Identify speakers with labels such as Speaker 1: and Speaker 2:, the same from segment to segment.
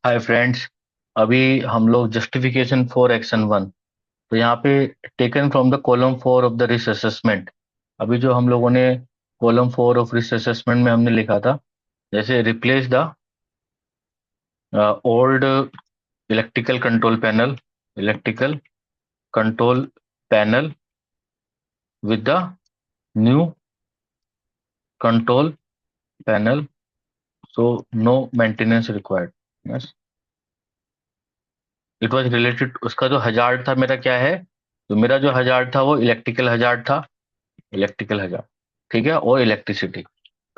Speaker 1: Hi friends. अभी हम लोग जस्टिफिकेशन फॉर एक्शन वन, तो यहाँ पे taken from the column four of the risk assessment. अभी जो हम लोगों ने column four of risk assessment में हमने लिखा था, जैसे replace the old electrical control panel electrical control panel with the new control panel, so no maintenance required. Yes, it was related. उसका जो हजार्ड था मेरा क्या है, तो मेरा जो हजार्ड था वो इलेक्ट्रिकल हजार्ड था। इलेक्ट्रिकल हजार, ठीक है, और इलेक्ट्रिसिटी।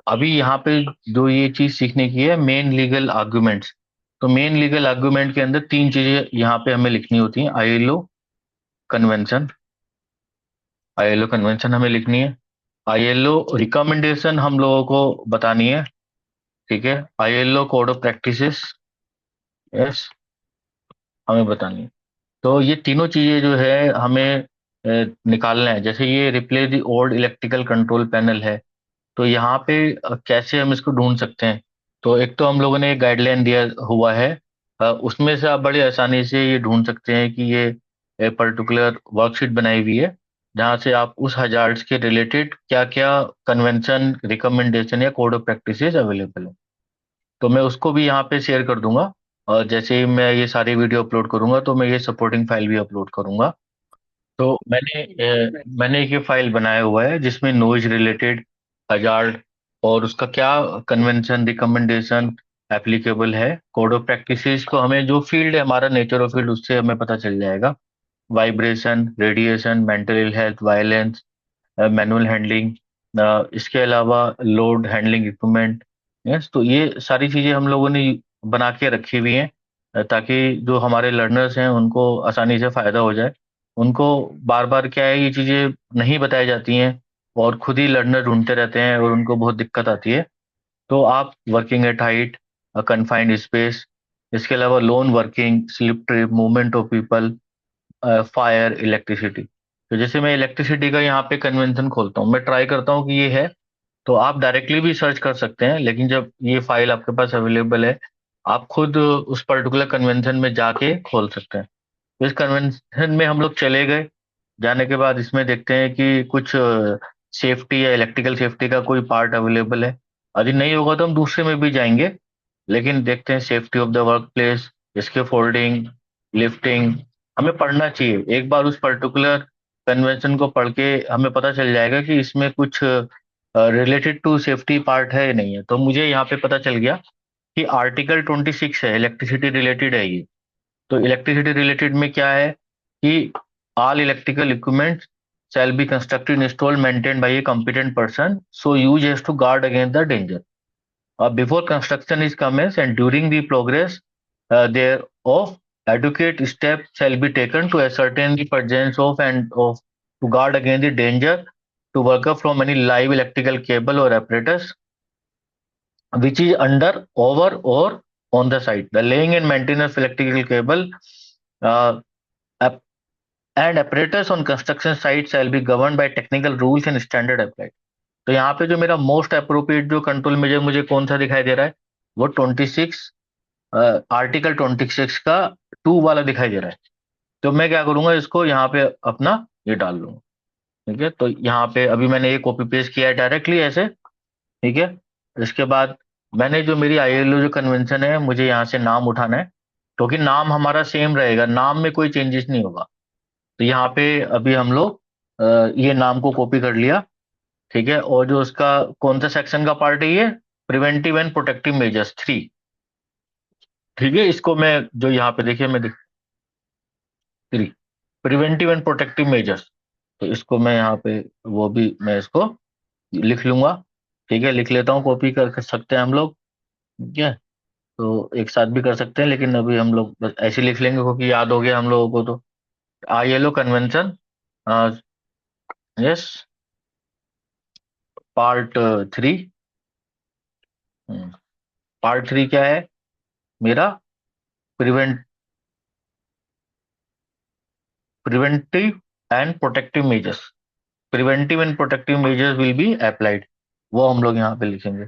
Speaker 1: अभी यहाँ पे जो ये चीज सीखने की है, मेन लीगल आर्गुमेंट्स। तो मेन लीगल आर्गुमेंट के अंदर तीन चीजें यहाँ पे हमें लिखनी होती हैं। कन्वेंशन आईएलओ कन्वेंशन हमें लिखनी है। आईएलओ रिकमेंडेशन हम लोगों को बतानी है, ठीक है। ILO code of practices, yes, हमें बतानी है। तो ये तीनों चीजें जो है हमें निकालना है। जैसे ये replace the old electrical control panel है, तो यहाँ पे कैसे हम इसको ढूंढ सकते हैं। तो एक तो हम लोगों ने एक गाइडलाइन दिया हुआ है, उसमें से आप बड़ी आसानी से ये ढूंढ सकते हैं कि ये पर्टिकुलर वर्कशीट बनाई हुई है, जहाँ से आप उस हजार्ड्स के रिलेटेड क्या क्या कन्वेंशन, रिकमेंडेशन या कोड ऑफ प्रैक्टिसेस अवेलेबल है। तो मैं उसको भी यहाँ पे शेयर कर दूंगा, और जैसे ही मैं ये सारी वीडियो अपलोड करूंगा तो मैं ये सपोर्टिंग फाइल भी अपलोड करूंगा। तो मैंने एक ये फाइल बनाया हुआ है जिसमें नॉइज रिलेटेड हजार्ड और उसका क्या कन्वेंशन, रिकमेंडेशन एप्लीकेबल है, कोड ऑफ प्रैक्टिसेस को हमें जो फील्ड है हमारा, नेचर ऑफ फील्ड, उससे हमें पता चल जाएगा। Vibration, radiation, mental health, violence, manual handling, इसके अलावा लोड हैंडलिंग इक्विपमेंट। यस, तो ये सारी चीजें हम लोगों ने बना के रखी हुई हैं, ताकि जो हमारे लर्नर्स हैं उनको आसानी से फायदा हो जाए। उनको बार बार क्या है, ये चीजें नहीं बताई जाती हैं और खुद ही लर्नर ढूंढते रहते हैं और उनको बहुत दिक्कत आती है। तो आप working at height, confined space, इसके अलावा loan working, slip trip, movement of people, fire, electricity. तो जैसे मैं इलेक्ट्रिसिटी का यहाँ पे कन्वेंशन खोलता हूँ, मैं ट्राई करता हूँ कि ये है, तो आप डायरेक्टली भी सर्च कर सकते हैं, लेकिन जब ये फाइल आपके पास अवेलेबल है, आप खुद उस पर्टिकुलर कन्वेंशन में जाके खोल सकते हैं। तो इस कन्वेंशन में हम लोग चले गए, जाने के बाद इसमें देखते हैं कि कुछ सेफ्टी या इलेक्ट्रिकल सेफ्टी का कोई पार्ट अवेलेबल है। यदि नहीं होगा तो हम दूसरे में भी जाएंगे, लेकिन देखते हैं safety of the work place, इसके फोल्डिंग, लिफ्टिंग, हमें पढ़ना चाहिए। एक बार उस पर्टिकुलर कन्वेंशन को पढ़ के हमें पता चल जाएगा कि इसमें कुछ रिलेटेड टू सेफ्टी पार्ट है या नहीं है। तो मुझे यहाँ पे पता चल गया कि आर्टिकल 26 है, इलेक्ट्रिसिटी रिलेटेड है ये। तो इलेक्ट्रिसिटी रिलेटेड में क्या है कि all electrical equipment shall be constructed, installed, maintained by a competent person, so use has to guard against the danger. Before construction is commenced and during the progress thereof, adequate steps shall be taken to ascertain the presence of and of to guard against the danger to worker from any live electrical cable or apparatus which is under, over, or on the site. The laying and maintenance of electrical cable uh, and apparatus on construction site shall be governed by technical rules and standard applied. तो यहाँ पे जो मेरा most appropriate जो control measure मुझे कौन सा दिखाई दे रहा है, वो 26, आर्टिकल 26 का 2 वाला दिखाई दे रहा है। तो मैं क्या करूंगा, इसको यहाँ पे अपना ये डाल लूंगा। ठीक है, तो यहाँ पे अभी मैंने ये कॉपी पेस्ट किया है डायरेक्टली ऐसे। ठीक है, इसके बाद मैंने जो मेरी आईएलओ जो कन्वेंशन है, मुझे यहाँ से नाम उठाना है, क्योंकि नाम हमारा सेम रहेगा, नाम में कोई चेंजेस नहीं होगा। तो यहाँ पे अभी हम लोग ये नाम को कॉपी कर लिया। ठीक है, और जो उसका कौन सा सेक्शन का पार्ट है ये, प्रिवेंटिव एंड प्रोटेक्टिव मेजर्स 3। ठीक है, इसको मैं जो यहाँ पे देखिए, मैं 3, प्रिवेंटिव एंड प्रोटेक्टिव मेजर्स, तो इसको मैं यहाँ पे वो भी मैं इसको लिख लूंगा। ठीक है, लिख लेता हूँ, कॉपी कर सकते हैं हम लोग। ठीक है, तो एक साथ भी कर सकते हैं, लेकिन अभी हम लोग बस ऐसे लिख लेंगे क्योंकि याद हो गया हम लोगों को। तो ILO convention, yes, part 3। Part 3 क्या है मेरा, prevent preventive and protective measures. Preventive and protective measures will be applied, वो हम लोग यहाँ पे लिखेंगे।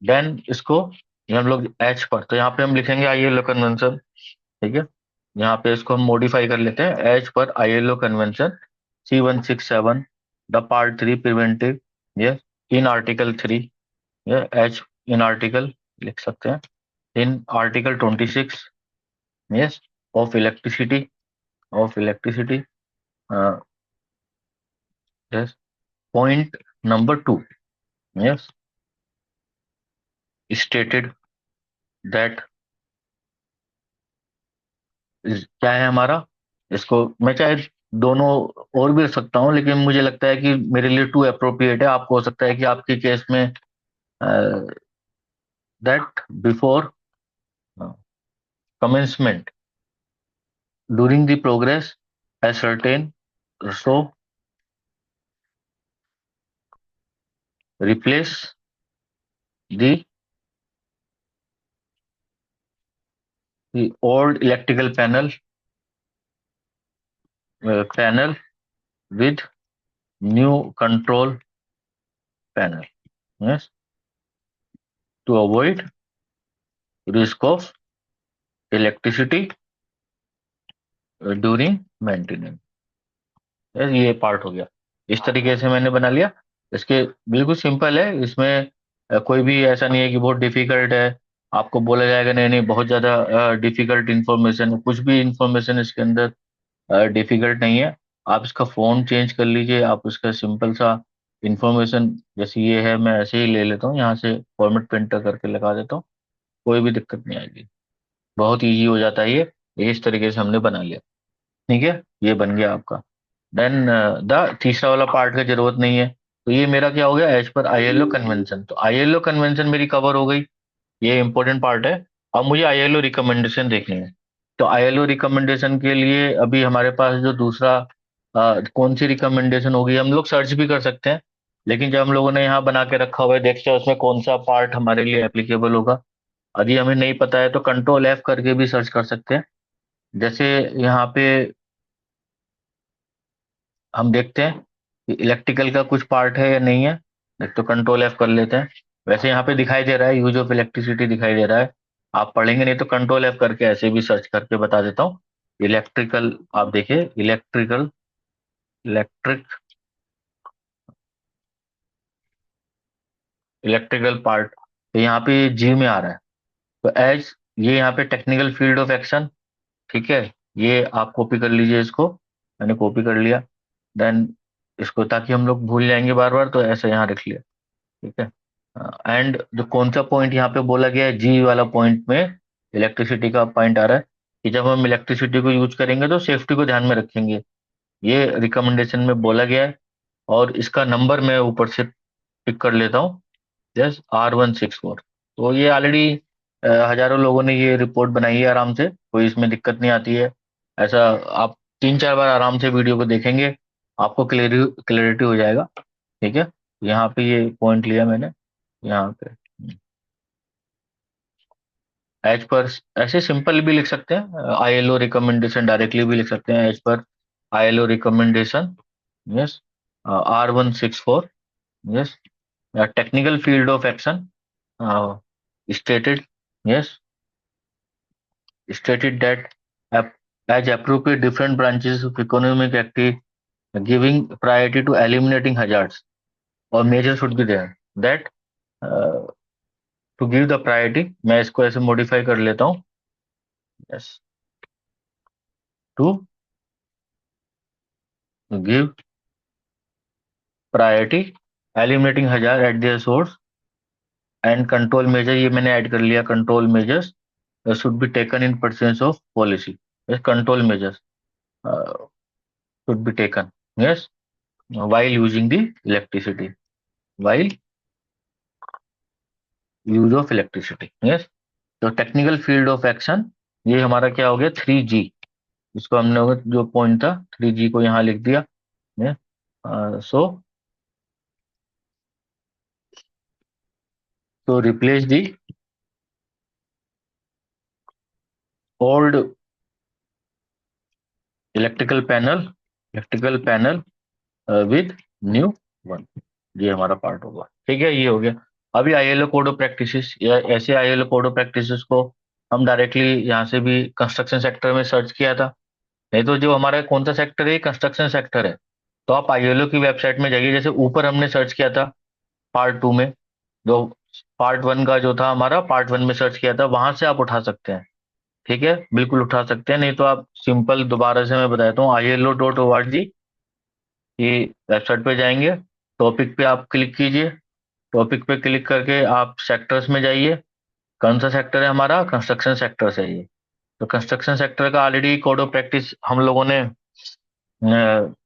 Speaker 1: देन इसको ये हम लोग एच पर, तो यहाँ पे हम लिखेंगे आईएलओ कन्वेंशन। ठीक है, यहाँ पे इसको हम मॉडिफाई कर लेते हैं, एच पर ILO convention C167 the part 3 preventive, yes, in article 3, ये एच इन आर्टिकल लिख सकते हैं, in article 26, yes, of electricity, of electricity, yes, point number 2, yes, stated that, क्या है हमारा, इसको मैं चाहे दोनों और भी रख सकता हूँ, लेकिन मुझे लगता है कि मेरे लिए टू अप्रोप्रिएट है। आपको हो सकता है कि आपके केस में that before commencement during the progress as certain, so replace the old electrical panel with new control panel, yes, to avoid risk of electricity during maintenance। ये पार्ट हो गया, इस तरीके से मैंने बना लिया। इसके बिल्कुल सिंपल है, इसमें कोई भी ऐसा नहीं है कि बहुत डिफिकल्ट है, आपको बोला जाएगा नहीं नहीं बहुत ज्यादा डिफिकल्ट इंफॉर्मेशन है, कुछ भी इंफॉर्मेशन इसके अंदर डिफिकल्ट नहीं है। आप इसका फॉर्म चेंज कर लीजिए, आप इसका सिंपल सा इंफॉर्मेशन जैसे ये है मैं ऐसे ही ले लेता हूँ, यहाँ से फॉर्मेट पेंटर करके लगा देता हूँ, कोई भी दिक्कत नहीं आएगी, बहुत ईजी हो जाता है ये इस तरीके से हमने बना लिया। ठीक है, ये बन गया आपका। देन द तीसरा वाला पार्ट का जरूरत नहीं है, तो ये मेरा क्या हो गया, एज पर आईएलओ कन्वेंशन, तो आईएलओ कन्वेंशन मेरी कवर हो गई, ये इंपॉर्टेंट पार्ट है। अब मुझे आईएलओ रिकमेंडेशन देखनी है, तो आईएलओ रिकमेंडेशन के लिए अभी हमारे पास जो दूसरा कौन सी रिकमेंडेशन होगी, हम लोग सर्च भी कर सकते हैं, लेकिन जब हम लोगों ने यहाँ बना के रखा हुआ है, देखते हैं उसमें कौन सा पार्ट हमारे लिए एप्लीकेबल होगा। यदि हमें नहीं पता है तो कंट्रोल एफ करके भी सर्च कर सकते हैं। जैसे यहाँ पे हम देखते हैं कि इलेक्ट्रिकल का कुछ पार्ट है या नहीं है, एक तो कंट्रोल एफ कर लेते हैं। वैसे यहाँ पे दिखाई दे रहा है यूज ऑफ इलेक्ट्रिसिटी दिखाई दे रहा है, आप पढ़ेंगे नहीं तो कंट्रोल एफ करके ऐसे भी सर्च करके बता देता हूँ। इलेक्ट्रिकल, आप देखिए इलेक्ट्रिकल, इलेक्ट्रिक, इलेक्ट्रिकल पार्ट, तो यहाँ पे जी में आ रहा है, तो एज, ये यहाँ पे टेक्निकल फील्ड ऑफ एक्शन, ठीक है, ये आप कॉपी कर लीजिए इसको, मैंने कॉपी कर लिया। देन इसको, ताकि हम लोग भूल जाएंगे बार बार, तो ऐसे यहाँ रख लिया। ठीक है, एंड जो कौन सा पॉइंट यहाँ पे बोला गया है, जी वाला पॉइंट में इलेक्ट्रिसिटी का पॉइंट आ रहा है, कि जब हम इलेक्ट्रिसिटी को यूज करेंगे तो सेफ्टी को ध्यान में रखेंगे, ये रिकमेंडेशन में बोला गया है। और इसका नंबर मैं ऊपर से पिक कर लेता हूँ, यस, R164। तो ये ऑलरेडी हजारों लोगों ने ये रिपोर्ट बनाई है आराम से, कोई इसमें दिक्कत नहीं आती है। ऐसा आप 3-4 बार आराम से वीडियो को देखेंगे, आपको क्लियरिटी हो जाएगा। ठीक है, यहाँ पे ये पॉइंट लिया मैंने, यहाँ पे एज पर, ऐसे सिंपल भी लिख सकते हैं, आईएलओ रिकमेंडेशन डायरेक्टली भी लिख सकते हैं, as per ILO recommendation, yes, R164, yes, technical field of action stated, yes, stated that as appropriate different branches of economic activity giving priority to eliminating hazards or measures should be there that uh, to give the priority, मैं इसको ऐसे modify कर लेता हूँ, yes, to give priority eliminating hazard at their source and control measure, ये मैंने add कर लिया, control measures should be taken in pursuance of policy, yes, control measures uh, should be taken, yes, while using the electricity, while use of electricity, yes. तो technical field of action, ये हमारा क्या हो गया, 3G, इसको हमने जो point था 3G को यहाँ लिख दिया। सो तो replace the old electrical panel, electrical panel with new one, ये हमारा पार्ट होगा। ठीक है, ये हो गया। अभी आईएलओ कोड ऑफ प्रैक्टिसेस या ऐसे आईएलओ कोड ऑफ प्रैक्टिसेस को हम डायरेक्टली यहाँ से भी कंस्ट्रक्शन सेक्टर में सर्च किया था। नहीं तो जो हमारा कौन सा सेक्टर है, कंस्ट्रक्शन सेक्टर है। तो आप आईएलओ की वेबसाइट में जाइए, जैसे ऊपर हमने सर्च किया था पार्ट 2 में, जो पार्ट 1 का जो था हमारा, पार्ट 1 में सर्च किया था, वहां से आप उठा सकते हैं। ठीक है, बिल्कुल उठा सकते हैं। नहीं तो आप सिंपल दोबारा से मैं बताता हूँ, ILO.org ये वेबसाइट पे जाएंगे, टॉपिक पे आप क्लिक कीजिए। टॉपिक पे क्लिक करके आप सेक्टर्स में जाइए। कौन सा सेक्टर है हमारा, कंस्ट्रक्शन सेक्टर से है ये। तो कंस्ट्रक्शन सेक्टर का ऑलरेडी कोड ऑफ प्रैक्टिस हम लोगों ने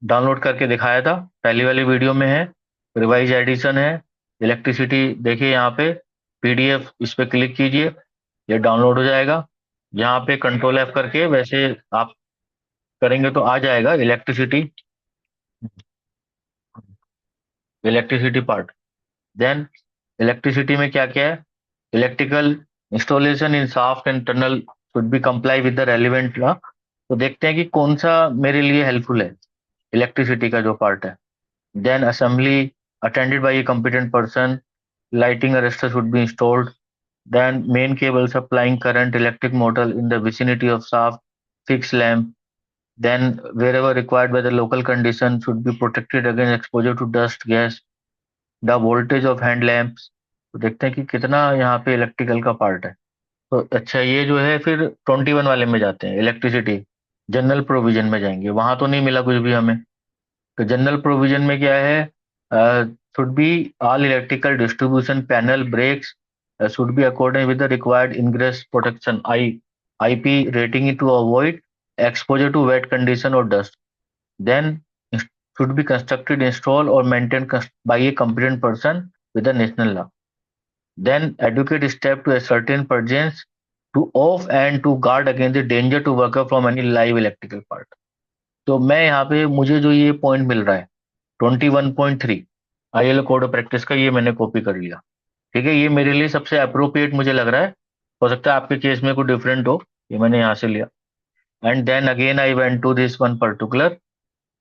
Speaker 1: डाउनलोड करके दिखाया था, पहली वाली वीडियो में है। रिवाइज एडिशन है, इलेक्ट्रिसिटी देखिए यहाँ पे, PDF इस पे क्लिक कीजिए, ये डाउनलोड हो जाएगा। यहाँ पे कंट्रोल F करके वैसे आप करेंगे तो आ जाएगा electricity, electricity part. Then electricity में क्या क्या है, electrical installation in shaft and tunnel should be comply with the relevant law. तो देखते हैं कि कौन सा मेरे लिए हेल्पफुल है, इलेक्ट्रिसिटी का जो पार्ट है। Then assembly attended by a competent person, lighting arrestor should be installed. Then main cable supplying current electric motor in the vicinity of shaft, fixed lamp. Then wherever required by the local condition should be protected against exposure to dust, gas. The voltage of hand lamps. तो देखते हैं कि कितना यहाँ पे electrical का part है। तो अच्छा, ये जो है फिर 21 वाले में जाते हैं, इलेक्ट्रिसिटी जनरल प्रोविजन में जाएंगे, वहां तो नहीं मिला कुछ भी हमें। तो जनरल प्रोविजन में क्या है, should be all electrical distribution panel breaks should be according with the required ingress protection IP rating to avoid exposure to wet condition or dust. Then should be constructed, installed or maintained by a competent person with a national law. Then adequate step to ascertain presence to off and to guard against the danger to worker from any live electrical part. तो मैं यहाँ पे मुझे जो ये point मिल रहा है 21.3 ILO code of practice का, ये मैंने कॉपी कर लिया। ठीक है, ये मेरे लिए सबसे अप्रोप्रिएट मुझे लग रहा है। हो सकता है आपके केस में कुछ डिफरेंट हो, ये मैंने यहाँ से लिया। And then again I went to this one particular,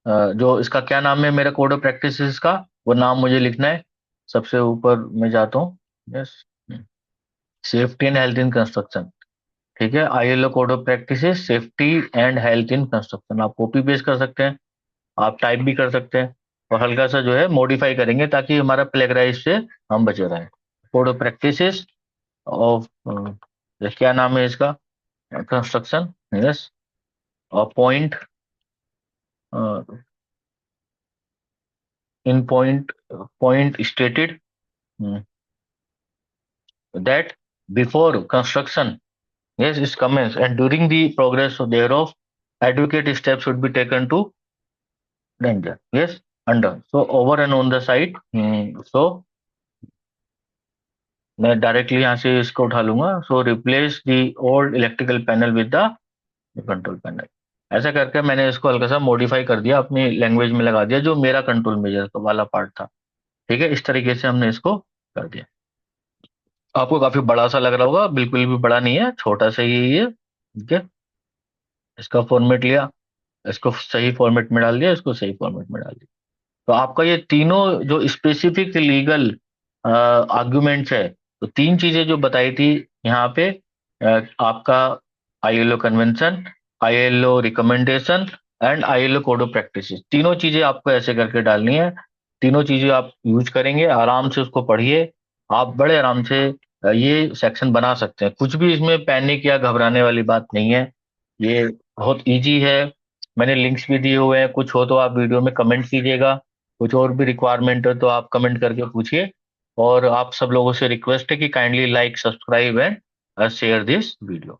Speaker 1: जो इसका क्या नाम है, मेरा कोड ऑफ प्रैक्टिस इसका, वो नाम मुझे लिखना है। सबसे ऊपर मैं जाता हूँ, yes, safety and health in construction. ठीक है, ILO code of practice safety and health in construction. आप कॉपी पेस्ट कर सकते हैं, आप टाइप भी कर सकते हैं, और हल्का सा जो है मॉडिफाई करेंगे ताकि हमारा प्लेगराइज से हम बचे रहें। कोड ऑफ प्रैक्टिस ऑफ, क्या नाम है इसका, कंस्ट्रक्शन, यस, और point in point stated that before construction, yes, is commenced and during the progress thereof, adequate steps should be taken to danger. Yes, under. So over and on the site. So मैं directly यहाँ से इसको उठा लूंगा। सो replace the old electrical panel with the control panel. ऐसा करके मैंने इसको हल्का सा मॉडिफाई कर दिया, अपनी लैंग्वेज में लगा दिया, जो मेरा कंट्रोल मेजर वाला पार्ट था। ठीक है, इस तरीके से हमने इसको कर दिया। आपको काफी बड़ा सा लग रहा होगा, बिल्कुल भी बड़ा नहीं है, छोटा सा ही है ये। ठीक है, इसका फॉर्मेट लिया, इसको सही फॉर्मेट में डाल दिया, इसको सही फॉर्मेट में डाल दिया। तो आपका ये तीनों जो स्पेसिफिक लीगल आर्ग्यूमेंट्स है, तो तीन चीजें जो बताई थी यहाँ पे, आपका ILO convention, ILO recommendation and ILO code of practice, तीनों चीजें आपको ऐसे करके डालनी है। तीनों चीजें आप यूज करेंगे, आराम से उसको पढ़िए, आप बड़े आराम से ये सेक्शन बना सकते हैं। कुछ भी इसमें पैनिक या घबराने वाली बात नहीं है, ये बहुत इजी है। मैंने लिंक्स भी दिए हुए हैं, कुछ हो तो आप वीडियो में कमेंट कीजिएगा, कुछ और भी रिक्वायरमेंट है तो आप कमेंट करके पूछिए। और आप सब लोगों से रिक्वेस्ट है कि kindly like, subscribe and share this video.